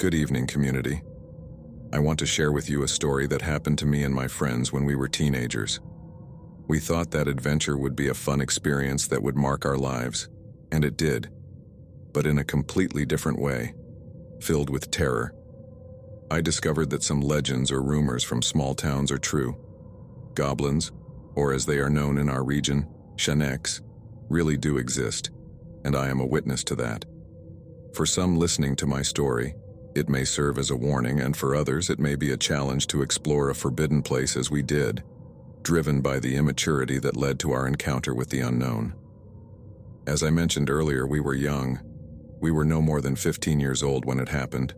Good evening, community. I want to share with you a story that happened to me and my friends when we were teenagers. We thought that adventure would be a fun experience that would mark our lives, and it did, but in a completely different way, filled with terror. I discovered that some legends or rumors from small towns are true. Goblins, or as they are known in our region, DTS&x, really do exist, and I am a witness to that. For some listening to my story, it may serve as a warning, and for others it may be a challenge to explore a forbidden place as we did, driven by the immaturity that led to our encounter with the unknown. As I mentioned earlier, we were young. We were no more than 15 years old when it happened.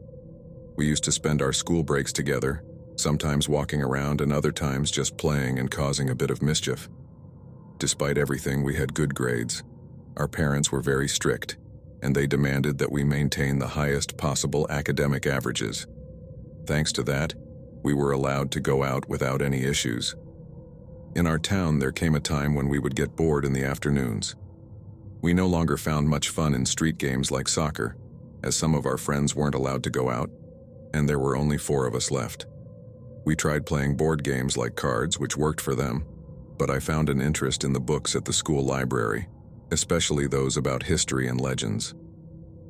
We used to spend our school breaks together, sometimes walking around and other times just playing and causing a bit of mischief. Despite everything, we had good grades. Our parents were very strict, and they demanded that we maintain the highest possible academic averages. Thanks to that, we were allowed to go out without any issues. In our town, there came a time when we would get bored in the afternoons. We no longer found much fun in street games like soccer, as some of our friends weren't allowed to go out, and there were only 4 of us left. We tried playing board games like cards, which worked for them, but I found an interest in the books at the school library, especially those about history and legends.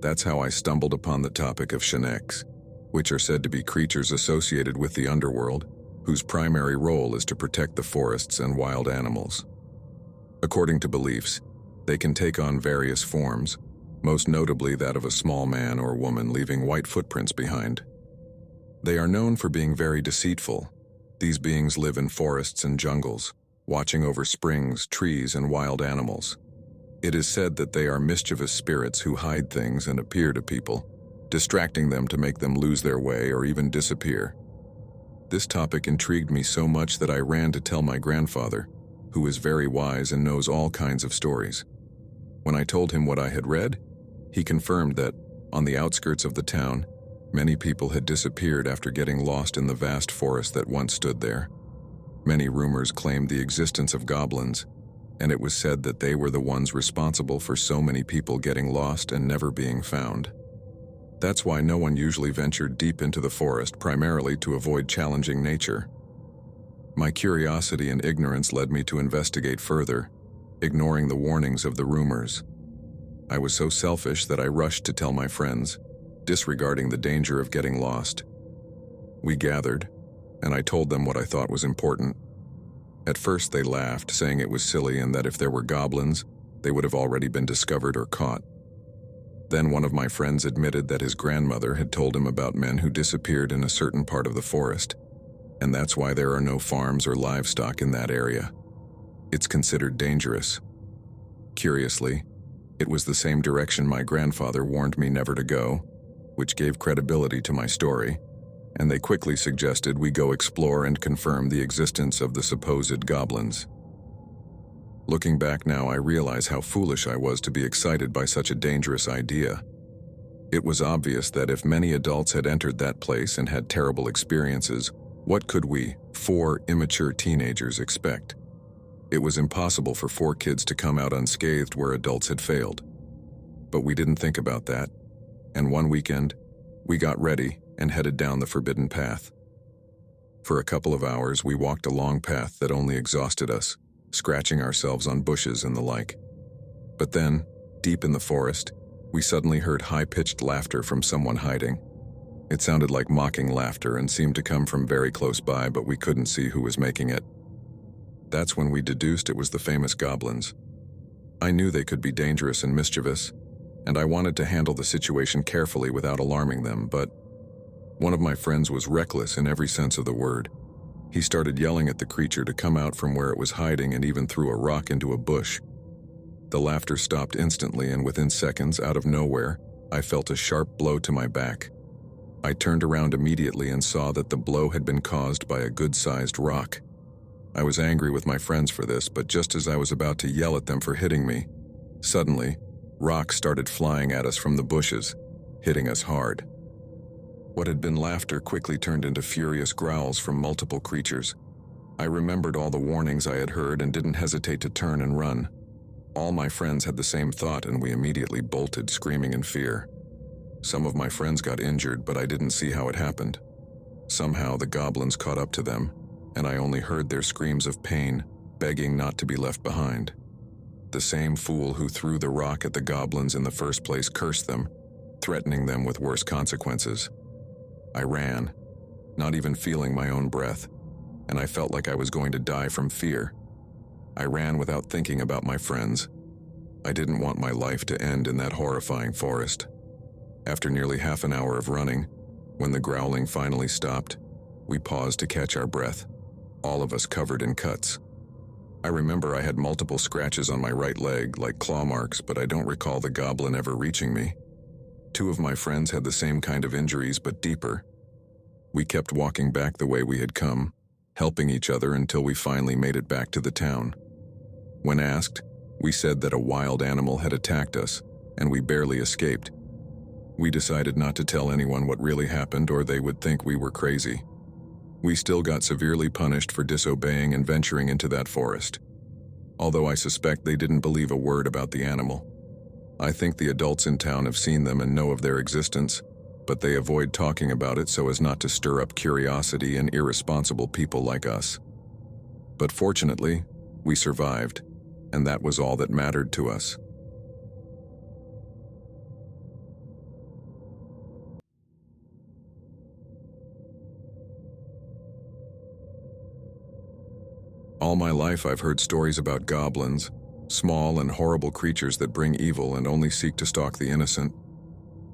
That's how I stumbled upon the topic of DTS&x, which are said to be creatures associated with the underworld, whose primary role is to protect the forests and wild animals. According to beliefs, they can take on various forms, most notably that of a small man or woman leaving white footprints behind. They are known for being very deceitful. These beings live in forests and jungles, watching over springs, trees, and wild animals. It is said that they are mischievous spirits who hide things and appear to people, distracting them to make them lose their way or even disappear. This topic intrigued me so much that I ran to tell my grandfather, who is very wise and knows all kinds of stories. When I told him what I had read, he confirmed that, on the outskirts of the town, many people had disappeared after getting lost in the vast forest that once stood there. Many rumors claimed the existence of goblins, and it was said that they were the ones responsible for so many people getting lost and never being found. That's why no one usually ventured deep into the forest, primarily to avoid challenging nature. My curiosity and ignorance led me to investigate further, ignoring the warnings of the rumors. I was so selfish that I rushed to tell my friends, disregarding the danger of getting lost. We gathered, and I told them what I thought was important. At first they laughed, saying it was silly and that if there were goblins, they would have already been discovered or caught. Then one of my friends admitted that his grandmother had told him about men who disappeared in a certain part of the forest, and that's why there are no farms or livestock in that area. It's considered dangerous. Curiously, it was the same direction my grandfather warned me never to go, which gave credibility to my story, and they quickly suggested we go explore and confirm the existence of the supposed goblins. Looking back now, I realize how foolish I was to be excited by such a dangerous idea. It was obvious that if many adults had entered that place and had terrible experiences, what could we, 4 immature teenagers, expect? It was impossible for 4 kids to come out unscathed where adults had failed. But we didn't think about that, and one weekend, we got ready and headed down the forbidden path. For a couple of hours, we walked a long path that only exhausted us, scratching ourselves on bushes and the like. But then, deep in the forest, we suddenly heard high-pitched laughter from someone hiding. It sounded like mocking laughter and seemed to come from very close by, but we couldn't see who was making it. That's when we deduced it was the famous goblins. I knew they could be dangerous and mischievous, and I wanted to handle the situation carefully without alarming them, but one of my friends was reckless in every sense of the word. He started yelling at the creature to come out from where it was hiding and even threw a rock into a bush. The laughter stopped instantly, and within seconds, out of nowhere, I felt a sharp blow to my back. I turned around immediately and saw that the blow had been caused by a good-sized rock. I was angry with my friends for this, but just as I was about to yell at them for hitting me, suddenly, rocks started flying at us from the bushes, hitting us hard. What had been laughter quickly turned into furious growls from multiple creatures. I remembered all the warnings I had heard and didn't hesitate to turn and run. All my friends had the same thought, and we immediately bolted, screaming in fear. Some of my friends got injured, but I didn't see how it happened. Somehow the goblins caught up to them, and I only heard their screams of pain, begging not to be left behind. The same fool who threw the rock at the goblins in the first place cursed them, threatening them with worse consequences. I ran, not even feeling my own breath, and I felt like I was going to die from fear. I ran without thinking about my friends. I didn't want my life to end in that horrifying forest. After nearly half an hour of running, when the growling finally stopped, we paused to catch our breath, all of us covered in cuts. I remember I had multiple scratches on my right leg, like claw marks, but I don't recall the goblin ever reaching me. 2 of my friends had the same kind of injuries, but deeper. We kept walking back the way we had come, helping each other until we finally made it back to the town. When asked, we said that a wild animal had attacked us, and we barely escaped. We decided not to tell anyone what really happened, or they would think we were crazy. We still got severely punished for disobeying and venturing into that forest. Although I suspect they didn't believe a word about the animal. I think the adults in town have seen them and know of their existence, but they avoid talking about it so as not to stir up curiosity in irresponsible people like us. But fortunately, we survived, and that was all that mattered to us. All my life I've heard stories about goblins, small and horrible creatures that bring evil and only seek to stalk the innocent.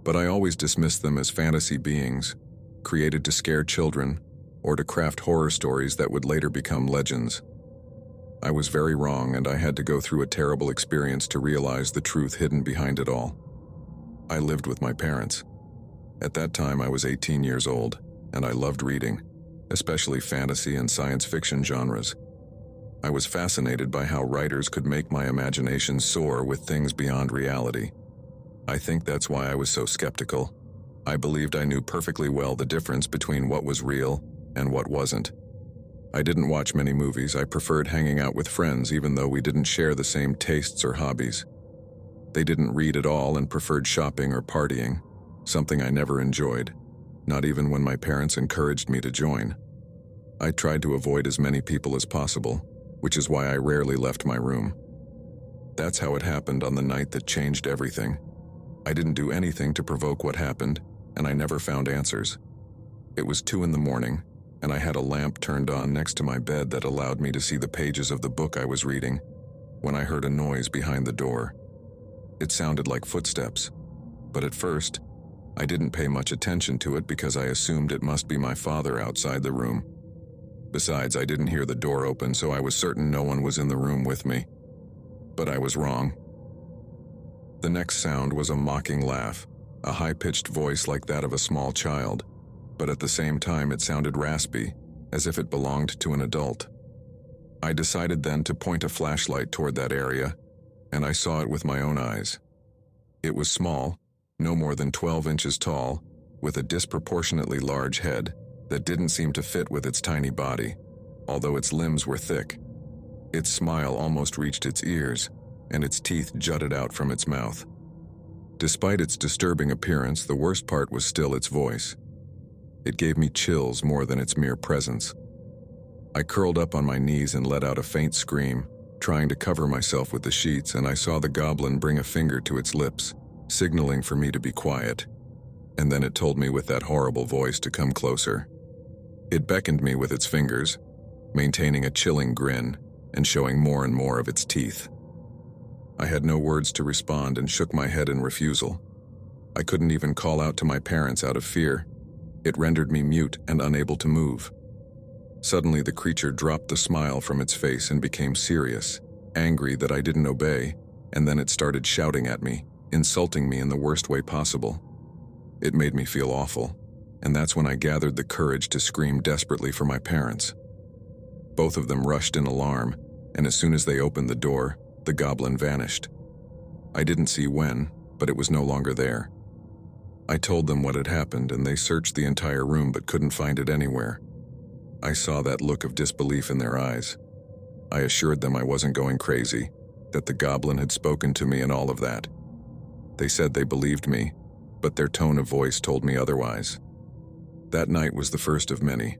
But I always dismissed them as fantasy beings, created to scare children, or to craft horror stories that would later become legends. I was very wrong, and I had to go through a terrible experience to realize the truth hidden behind it all. I lived with my parents. At that time I was 18 years old, and I loved reading, especially fantasy and science fiction genres. I was fascinated by how writers could make my imagination soar with things beyond reality. I think that's why I was so skeptical. I believed I knew perfectly well the difference between what was real and what wasn't. I didn't watch many movies. I preferred hanging out with friends even though we didn't share the same tastes or hobbies. They didn't read at all and preferred shopping or partying, something I never enjoyed, not even when my parents encouraged me to join. I tried to avoid as many people as possible, which is why I rarely left my room. That's how it happened on the night that changed everything. I didn't do anything to provoke what happened, and I never found answers. It was 2 a.m, and I had a lamp turned on next to my bed that allowed me to see the pages of the book I was reading, when I heard a noise behind the door. It sounded like footsteps, but at first, I didn't pay much attention to it because I assumed it must be my father outside the room. Besides, I didn't hear the door open, so I was certain no one was in the room with me. But I was wrong. The next sound was a mocking laugh, a high-pitched voice like that of a small child, but at the same time it sounded raspy, as if it belonged to an adult. I decided then to point a flashlight toward that area, and I saw it with my own eyes. It was small, no more than 12 inches tall, with a disproportionately large head that didn't seem to fit with its tiny body, although its limbs were thick. Its smile almost reached its ears, and its teeth jutted out from its mouth. Despite its disturbing appearance, the worst part was still its voice. It gave me chills more than its mere presence. I curled up on my knees and let out a faint scream, trying to cover myself with the sheets, and I saw the goblin bring a finger to its lips, signaling for me to be quiet. And then it told me with that horrible voice to come closer. It beckoned me with its fingers, maintaining a chilling grin and showing more and more of its teeth. I had no words to respond and shook my head in refusal. I couldn't even call out to my parents out of fear. It rendered me mute and unable to move. Suddenly the creature dropped the smile from its face and became serious, angry that I didn't obey, and then it started shouting at me, insulting me in the worst way possible. It made me feel awful, and that's when I gathered the courage to scream desperately for my parents. Both of them rushed in alarm, and as soon as they opened the door, the goblin vanished. I didn't see when, but it was no longer there. I told them what had happened, and they searched the entire room but couldn't find it anywhere. I saw that look of disbelief in their eyes. I assured them I wasn't going crazy, that the goblin had spoken to me and all of that. They said they believed me, but their tone of voice told me otherwise. That night was the first of many.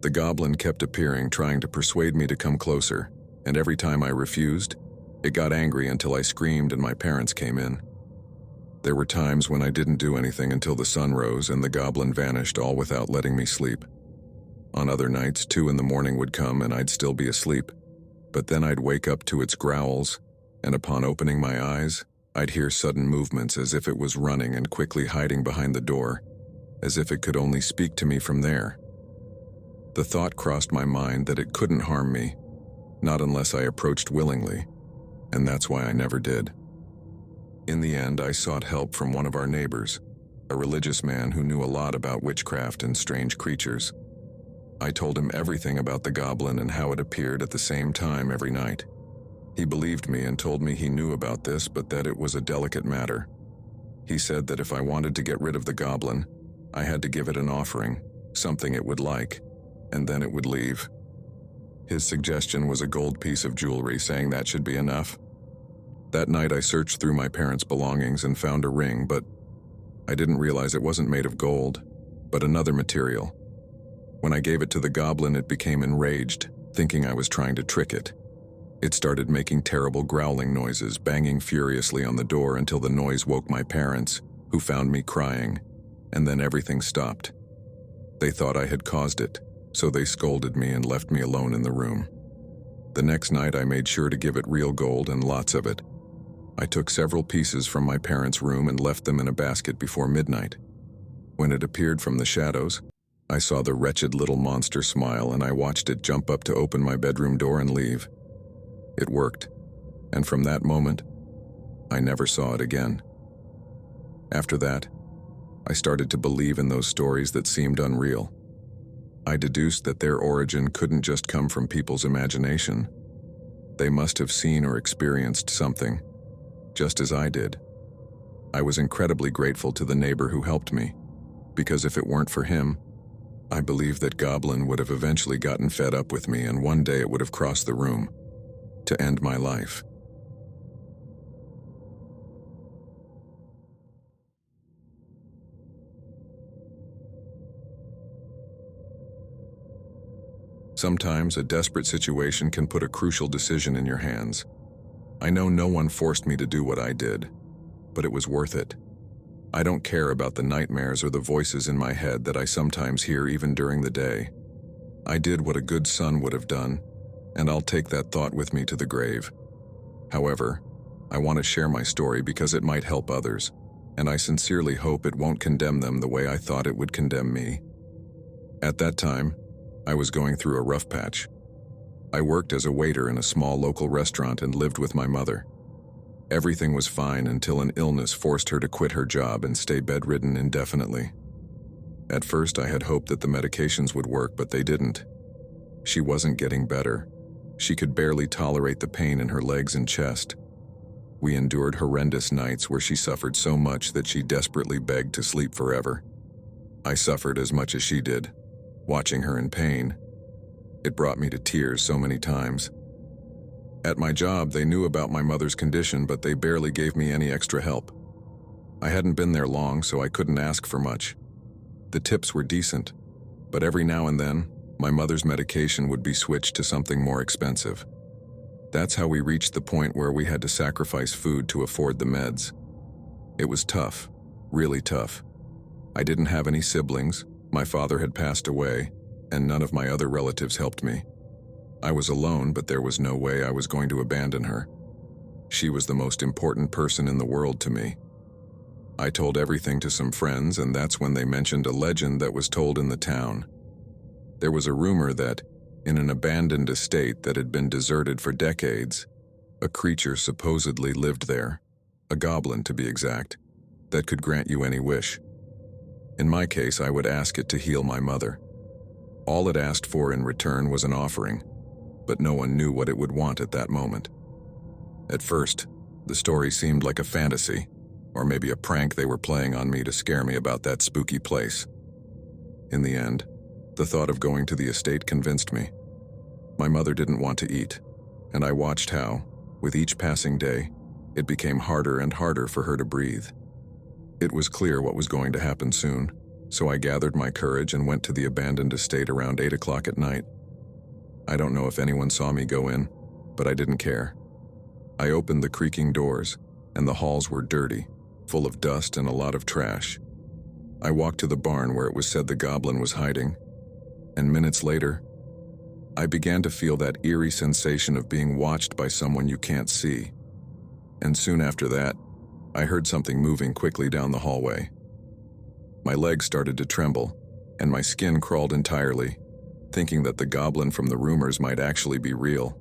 The goblin kept appearing, trying to persuade me to come closer, and every time I refused, it got angry until I screamed and my parents came in. There were times when I didn't do anything until the sun rose and the goblin vanished, all without letting me sleep. On other nights, 2 in the morning would come and I'd still be asleep, but then I'd wake up to its growls, and upon opening my eyes, I'd hear sudden movements as if it was running and quickly hiding behind the door, as if it could only speak to me from there. The thought crossed my mind that it couldn't harm me, not unless I approached willingly, and that's why I never did. In the end, I sought help from one of our neighbors, a religious man who knew a lot about witchcraft and strange creatures. I told him everything about the goblin and how it appeared at the same time every night. He believed me and told me he knew about this, but that it was a delicate matter. He said that if I wanted to get rid of the goblin, I had to give it an offering, something it would like, and then it would leave. His suggestion was a gold piece of jewelry, saying that should be enough. That night I searched through my parents' belongings and found a ring, but I didn't realize it wasn't made of gold, but another material. When I gave it to the goblin, it became enraged, thinking I was trying to trick it. It started making terrible growling noises, banging furiously on the door until the noise woke my parents, who found me crying, and then everything stopped. They thought I had caused it, so they scolded me and left me alone in the room. The next night I made sure to give it real gold and lots of it. I took several pieces from my parents' room and left them in a basket before midnight. When it appeared from the shadows, I saw the wretched little monster smile and I watched it jump up to open my bedroom door and leave. It worked, and from that moment, I never saw it again. After that, I started to believe in those stories that seemed unreal. I deduced that their origin couldn't just come from people's imagination. They must have seen or experienced something, just as I did. I was incredibly grateful to the neighbor who helped me, because if it weren't for him, I believe that Goblin would have eventually gotten fed up with me and one day it would have crossed the room to end my life. Sometimes a desperate situation can put a crucial decision in your hands. I know no one forced me to do what I did, but it was worth it. I don't care about the nightmares or the voices in my head that I sometimes hear even during the day. I did what a good son would have done, and I'll take that thought with me to the grave. However, I want to share my story because it might help others, and I sincerely hope it won't condemn them the way I thought it would condemn me. At that time, I was going through a rough patch. I worked as a waiter in a small local restaurant and lived with my mother. Everything was fine until an illness forced her to quit her job and stay bedridden indefinitely. At first, I had hoped that the medications would work, but they didn't. She wasn't getting better. She could barely tolerate the pain in her legs and chest. We endured horrendous nights where she suffered so much that she desperately begged to sleep forever. I suffered as much as she did, watching her in pain. It brought me to tears so many times. At my job, they knew about my mother's condition, but they barely gave me any extra help. I hadn't been there long, so I couldn't ask for much. The tips were decent, but every now and then, my mother's medication would be switched to something more expensive. That's how we reached the point where we had to sacrifice food to afford the meds. It was tough, really tough. I didn't have any siblings, my father had passed away, and none of my other relatives helped me. I was alone, but there was no way I was going to abandon her. She was the most important person in the world to me. I told everything to some friends, and that's when they mentioned a legend that was told in the town. There was a rumor that, in an abandoned estate that had been deserted for decades, a creature supposedly lived there, a goblin to be exact, that could grant you any wish. In my case, I would ask it to heal my mother. All it asked for in return was an offering, but no one knew what it would want at that moment. At first, the story seemed like a fantasy, or maybe a prank they were playing on me to scare me about that spooky place. In the end, the thought of going to the estate convinced me. My mother didn't want to eat, and I watched how, with each passing day, it became harder and harder for her to breathe. It was clear what was going to happen soon, so I gathered my courage and went to the abandoned estate around 8 o'clock at night. I don't know if anyone saw me go in, but I didn't care. I opened the creaking doors, and the halls were dirty, full of dust and a lot of trash. I walked to the barn where it was said the goblin was hiding, and minutes later, I began to feel that eerie sensation of being watched by someone you can't see. And soon after that, I heard something moving quickly down the hallway. My legs started to tremble, and my skin crawled entirely, thinking that the goblin from the rumors might actually be real.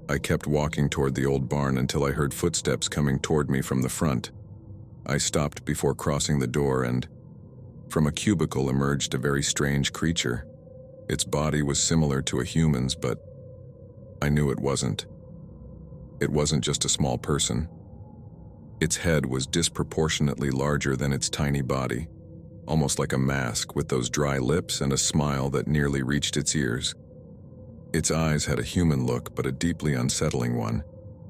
I kept walking toward the old barn until I heard footsteps coming toward me from the front. I stopped before crossing the door, and from a cubicle emerged a very strange creature. Its body was similar to a human's, but I knew it wasn't. It wasn't just a small person. Its head was disproportionately larger than its tiny body, almost like a mask with those dry lips and a smile that nearly reached its ears. Its eyes had a human look, but a deeply unsettling one,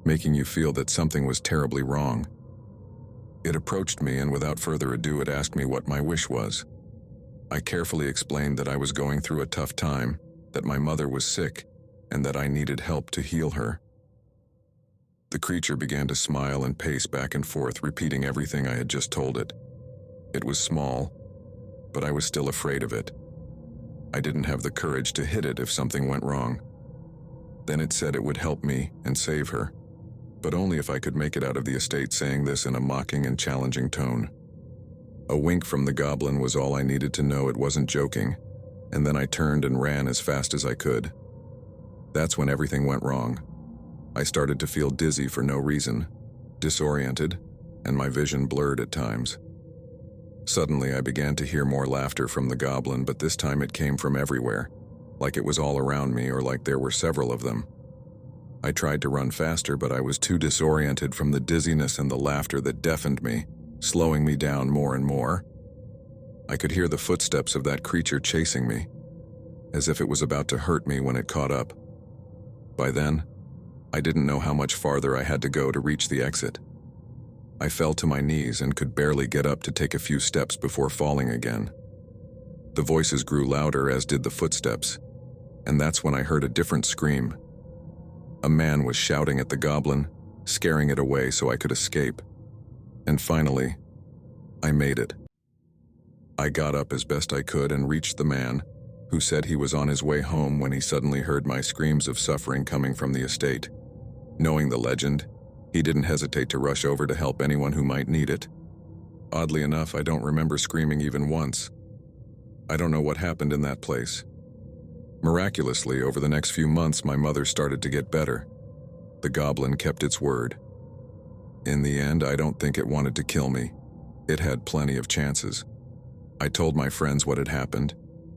making you feel that something was terribly wrong. It approached me, and without further ado, it asked me what my wish was. I carefully explained that I was going through a tough time, that my mother was sick, and that I needed help to heal her. The creature began to smile and pace back and forth, repeating everything I had just told it. It was small, but I was still afraid of it. I didn't have the courage to hit it if something went wrong. Then it said it would help me and save her, but only if I could make it out of the estate, saying this in a mocking and challenging tone. A wink from the goblin was all I needed to know it wasn't joking, and then I turned and ran as fast as I could. That's when everything went wrong. I started to feel dizzy for no reason, disoriented, and my vision blurred at times. Suddenly, I began to hear more laughter from the goblin, but this time it came from everywhere, like it was all around me or like there were several of them. I tried to run faster, but I was too disoriented from the dizziness and the laughter that deafened me, slowing me down more and more. I could hear the footsteps of that creature chasing me, as if it was about to hurt me when it caught up. By then, I didn't know how much farther I had to go to reach the exit. I fell to my knees and could barely get up to take a few steps before falling again. The voices grew louder, as did the footsteps, and that's when I heard a different scream. A man was shouting at the goblin, scaring it away so I could escape. And finally, I made it. I got up as best I could and reached the man, who said he was on his way home when he suddenly heard my screams of suffering coming from the estate. Knowing the legend, he didn't hesitate to rush over to help anyone who might need it. Oddly enough, I don't remember screaming even once. I don't know what happened in that place. Miraculously, over the next few months, my mother started to get better. The goblin kept its word. In the end, I don't think it wanted to kill me. It had plenty of chances. I told my friends what had happened,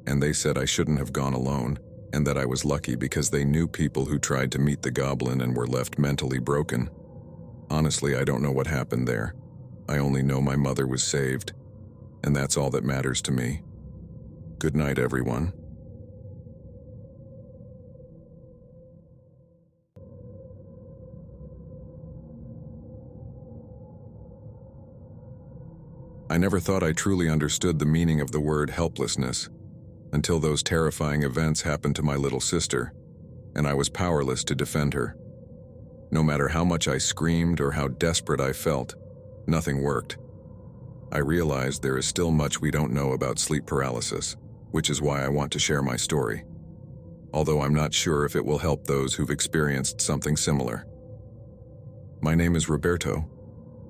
and they said I shouldn't have gone alone, and that I was lucky because they knew people who tried to meet the goblin and were left mentally broken. Honestly, I don't know what happened there. I only know my mother was saved, and that's all that matters to me. Good night, everyone. I never thought I truly understood the meaning of the word helplessness until those terrifying events happened to my little sister, and I was powerless to defend her. No matter how much I screamed or how desperate I felt, nothing worked. I realized there is still much we don't know about sleep paralysis, which is why I want to share my story, although I'm not sure if it will help those who've experienced something similar. My name is Roberto,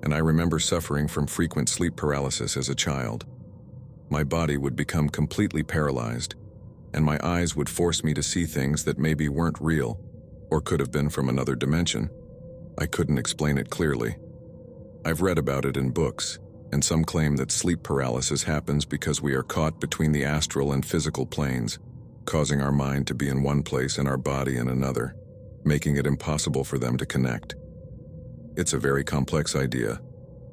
and I remember suffering from frequent sleep paralysis as a child. My body would become completely paralyzed, and my eyes would force me to see things that maybe weren't real or could have been from another dimension. I couldn't explain it clearly. I've read about it in books, and some claim that sleep paralysis happens because we are caught between the astral and physical planes, causing our mind to be in one place and our body in another, making it impossible for them to connect. It's a very complex idea,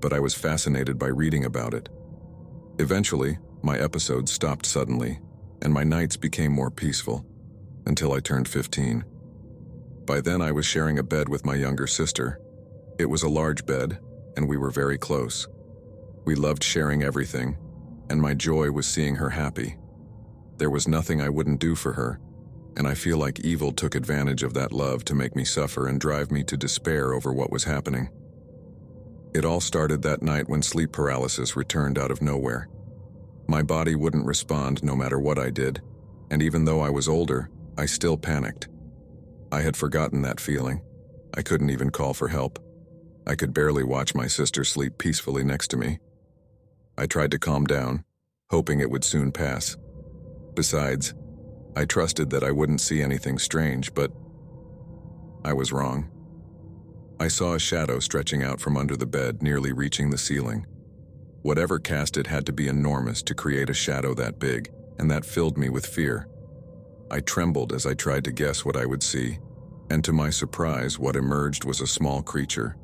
but I was fascinated by reading about it. Eventually, my episodes stopped suddenly, and my nights became more peaceful, until I turned 15. By then, I was sharing a bed with my younger sister. It was a large bed, and we were very close. We loved sharing everything, and my joy was seeing her happy. There was nothing I wouldn't do for her, and I feel like evil took advantage of that love to make me suffer and drive me to despair over what was happening. It all started that night when sleep paralysis returned out of nowhere. My body wouldn't respond no matter what I did, and even though I was older, I still panicked. I had forgotten that feeling. I couldn't even call for help. I could barely watch my sister sleep peacefully next to me. I tried to calm down, hoping it would soon pass. Besides, I trusted that I wouldn't see anything strange, but I was wrong. I saw a shadow stretching out from under the bed, nearly reaching the ceiling. Whatever cast it had to be enormous to create a shadow that big, and that filled me with fear. I trembled as I tried to guess what I would see, and to my surprise, what emerged was a small creature,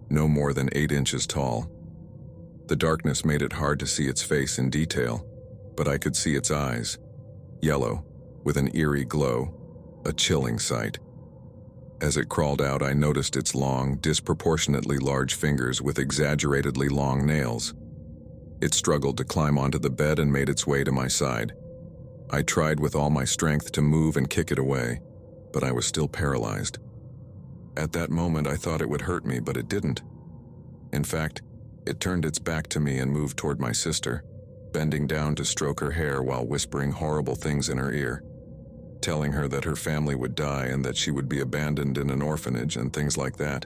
no more than 8 inches tall. The darkness made it hard to see its face in detail, but I could see its eyes, yellow, with an eerie glow, a chilling sight. As it crawled out, I noticed its long, disproportionately large fingers with exaggeratedly long nails. It struggled to climb onto the bed and made its way to my side. I tried with all my strength to move and kick it away, but I was still paralyzed. At that moment, I thought it would hurt me, but it didn't. In fact, it turned its back to me and moved toward my sister, bending down to stroke her hair while whispering horrible things in her ear, telling her that her family would die and that she would be abandoned in an orphanage and things like that.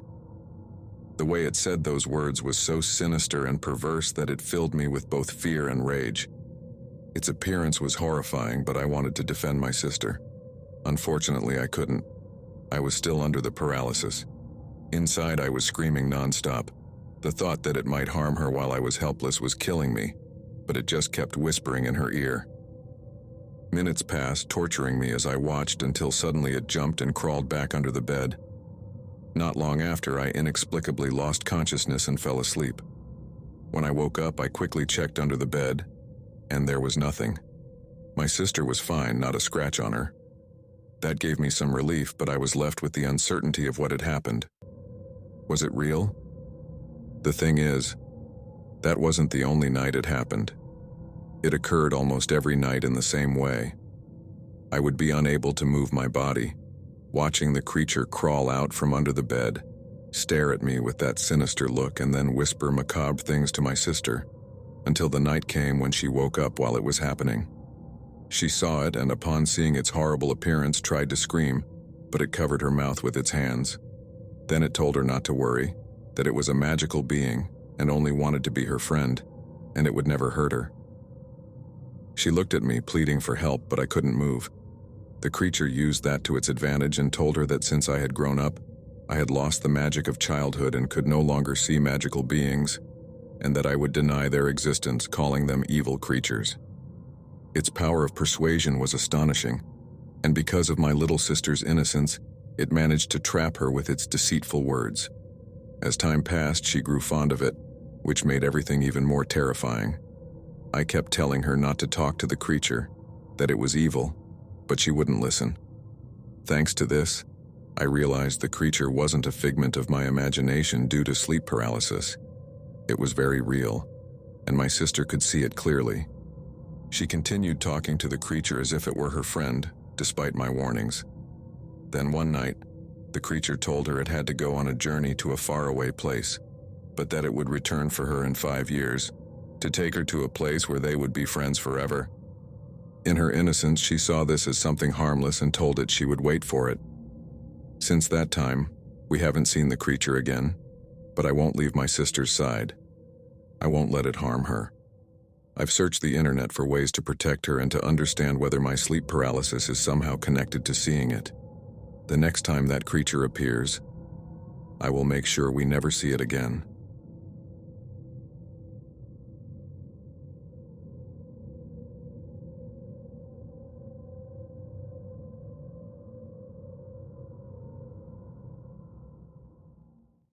The way it said those words was so sinister and perverse that it filled me with both fear and rage. Its appearance was horrifying, but I wanted to defend my sister. Unfortunately, I couldn't. I was still under the paralysis. Inside, I was screaming nonstop. The thought that it might harm her while I was helpless was killing me, but it just kept whispering in her ear. Minutes passed, torturing me as I watched until suddenly it jumped and crawled back under the bed. Not long after, I inexplicably lost consciousness and fell asleep. When I woke up, I quickly checked under the bed, and there was nothing. My sister was fine, not a scratch on her. That gave me some relief, but I was left with the uncertainty of what had happened. Was it real? The thing is, that wasn't the only night it happened. It occurred almost every night in the same way. I would be unable to move my body, watching the creature crawl out from under the bed, stare at me with that sinister look, and then whisper macabre things to my sister, until the night came when she woke up while it was happening. She saw it, and upon seeing its horrible appearance, tried to scream, but it covered her mouth with its hands. Then it told her not to worry, that it was a magical being and only wanted to be her friend, and it would never hurt her. She looked at me, pleading for help, but I couldn't move. The creature used that to its advantage and told her that since I had grown up, I had lost the magic of childhood and could no longer see magical beings, and that I would deny their existence, calling them evil creatures. Its power of persuasion was astonishing, and because of my little sister's innocence, it managed to trap her with its deceitful words. As time passed, she grew fond of it, which made everything even more terrifying. I kept telling her not to talk to the creature, that it was evil, but she wouldn't listen. Thanks to this, I realized the creature wasn't a figment of my imagination due to sleep paralysis. It was very real, and my sister could see it clearly. She continued talking to the creature as if it were her friend, despite my warnings. Then one night, the creature told her it had to go on a journey to a faraway place, but that it would return for her in 5 years, to take her to a place where they would be friends forever. In her innocence, she saw this as something harmless and told it she would wait for it. Since that time, we haven't seen the creature again, but I won't leave my sister's side. I won't let it harm her. I've searched the internet for ways to protect her and to understand whether my sleep paralysis is somehow connected to seeing it. The next time that creature appears, I will make sure we never see it again.